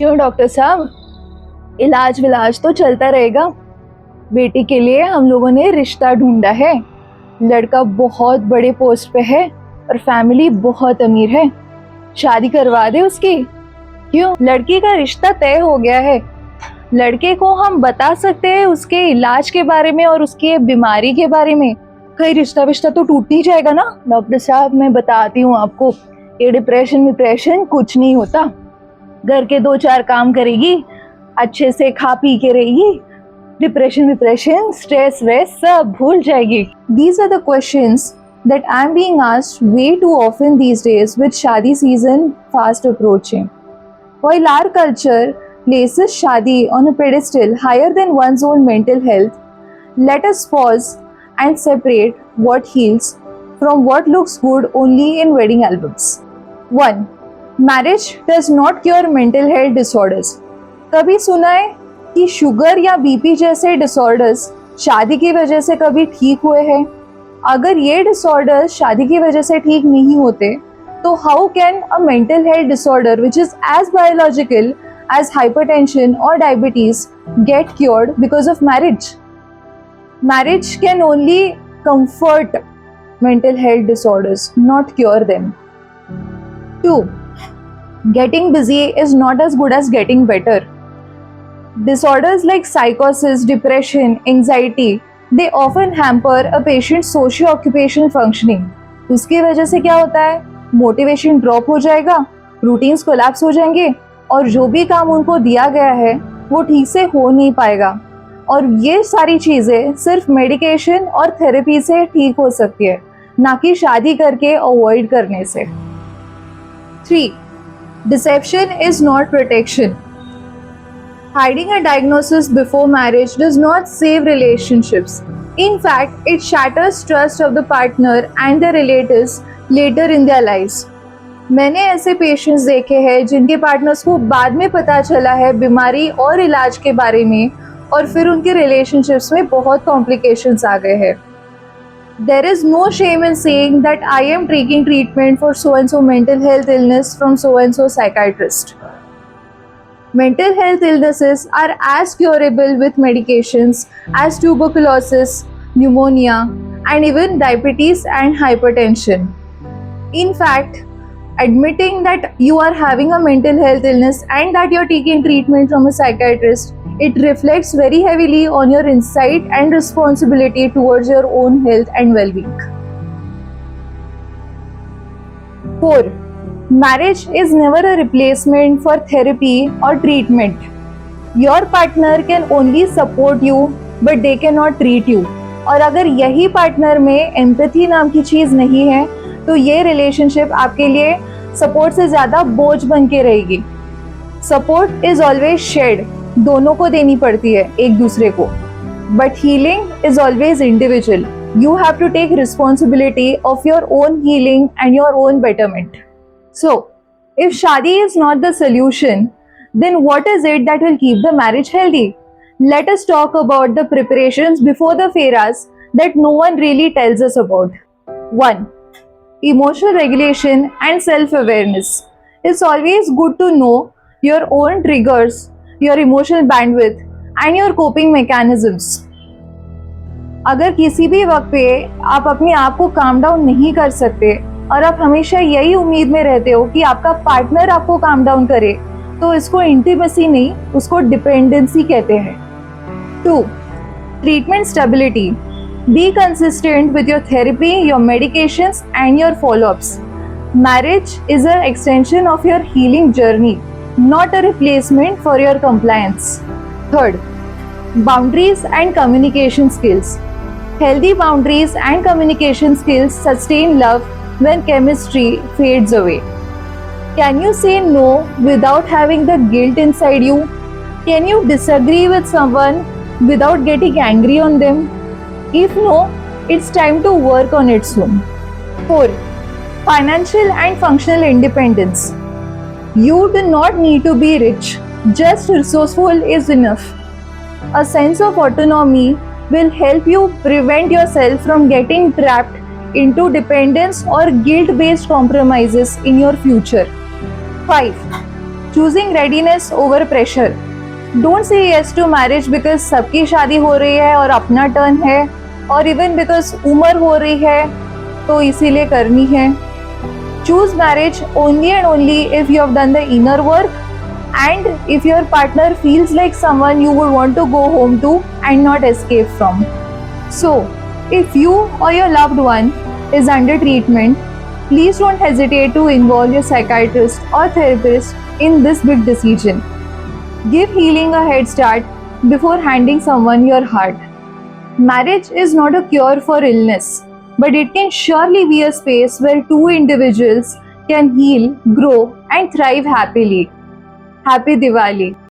क्यों डॉक्टर साहब, इलाज विलाज तो चलता रहेगा। बेटी के लिए हम लोगों ने रिश्ता ढूंढा है। लड़का बहुत बड़े पोस्ट पे है और फैमिली बहुत अमीर है। शादी करवा दे उसकी। क्यों, लड़की का रिश्ता तय हो गया है। लड़के को हम बता सकते हैं उसके इलाज के बारे में और उसकी बीमारी के बारे में। कहीं रिश्ता विश्ता तो टूट नहीं जाएगा ना। डॉक्टर साहब, मैं बताती हूँ आपको, ये डिप्रेशन कुछ नहीं होता। घर के 2-4 काम करेगी, अच्छे से खा पी के रहेगी, डिप्रेशन स्ट्रेस वेस सब भूल जाएगी। These are the questions that I'm being asked way too often these days with शादी season fast approaching. While our culture places shadi on a pedestal higher than one's own mental health, let us pause and separate what heals from what looks good only in wedding albums. 1. Marriage does not cure mental health disorders. कभी सुना है कि sugar या BP जैसे disorders शादी की वजह से कभी ठीक हुए हैं? अगर ये डिसऑर्डर्स शादी की वजह से ठीक नहीं होते, तो how can a mental health disorder which is as biological as hypertension और diabetes get cured because of marriage? Marriage can only comfort mental health disorders, not cure them. 2. Getting busy is not as good as getting better. Disorders like psychosis, depression, anxiety, they often hamper a patient's socio-occupational functioning. उसकी वजह से क्या होता है? Motivation drop हो जाएगा, routines collapse हो जाएंगे और जो भी काम उनको दिया गया है वो ठीक से हो नहीं पाएगा। और ये सारी चीज़ें सिर्फ मेडिकेशन और थेरेपी से ठीक हो सकती है, ना कि शादी करके अवॉइड करने से। 3. Deception is not protection. Hiding a diagnosis before marriage does not save relationships. In fact, it shatters trust of the partner and their relatives later in their lives. मैंने ऐसे पेशेंट्स देखे हैं जिनके पार्टनर्स को बाद में पता चला है बीमारी और इलाज के बारे में, और फिर उनके रिलेशनशिप्स में बहुत कॉम्प्लिकेशंस आ गए हैं। There is no shame in saying that I am taking treatment for so and so mental health illness from so and so psychiatrist. Mental health illnesses are as curable with medications as tuberculosis, pneumonia, and even diabetes and hypertension. In fact, admitting that you are having a mental health illness and that you are taking treatment from a psychiatrist, it reflects very heavily on your insight and responsibility towards your own health and well-being. 4. Marriage is never a replacement for therapy or treatment. Your partner can only support you, but they cannot treat you. और अगर यही partner में empathy नाम की चीज़ नहीं है, तो ये रिलेशनशिप आपके लिए सपोर्ट से ज़्यादा बोझ बन के रहेगी। सपोर्ट इज ऑलवेज शेयर्ड, दोनों को देनी पड़ती है एक दूसरे को, but healing is always individual. You have to take responsibility of your own healing and your own betterment. So if shaadi is not the solution, then what is it that will keep the marriage healthy? Let us talk about the preparations before the fairas that no one really tells us about. 1. Emotional regulation and self-awareness. It's always good to know your own triggers, your emotional bandwidth and your coping mechanisms. अगर किसी भी वक्त पे आप अपने आप को calm down नहीं कर सकते और आप हमेशा यही उम्मीद में रहते हो कि आपका पार्टनर आपको काम डाउन करे, तो इसको इंटीमेसी नहीं, उसको डिपेंडेंसी कहते हैं. 2. Treatment stability. Be consistent with your therapy, your medications and your follow-ups. Marriage is an extension of your healing journey, not a replacement for your compliance. 3. Boundaries and communication skills. Healthy boundaries and communication skills sustain love when chemistry fades away. Can you say no without having the guilt inside you? Can you disagree with someone without getting angry on them? If no, it's time to work on it soon. 4. Financial and functional independence. You do not need to be rich, just resourceful is enough. A sense of autonomy will help you prevent yourself from getting trapped into dependence or guilt-based compromises in your future. 5. choosing readiness over pressure. Don't say yes to marriage because सबकी शादी हो रही है और अपना turn है, और even because उम्र हो रही है तो इसीलिए करनी है. Choose marriage only and only if you have done the inner work and if your partner feels like someone you would want to go home to and not escape from. So, if you or your loved one is under treatment, please don't hesitate to involve your psychiatrist or therapist in this big decision. Give healing a head start before handing someone your heart. Marriage is not a cure for illness, but it can surely be a space where two individuals can heal, grow, and thrive happily. Happy Diwali!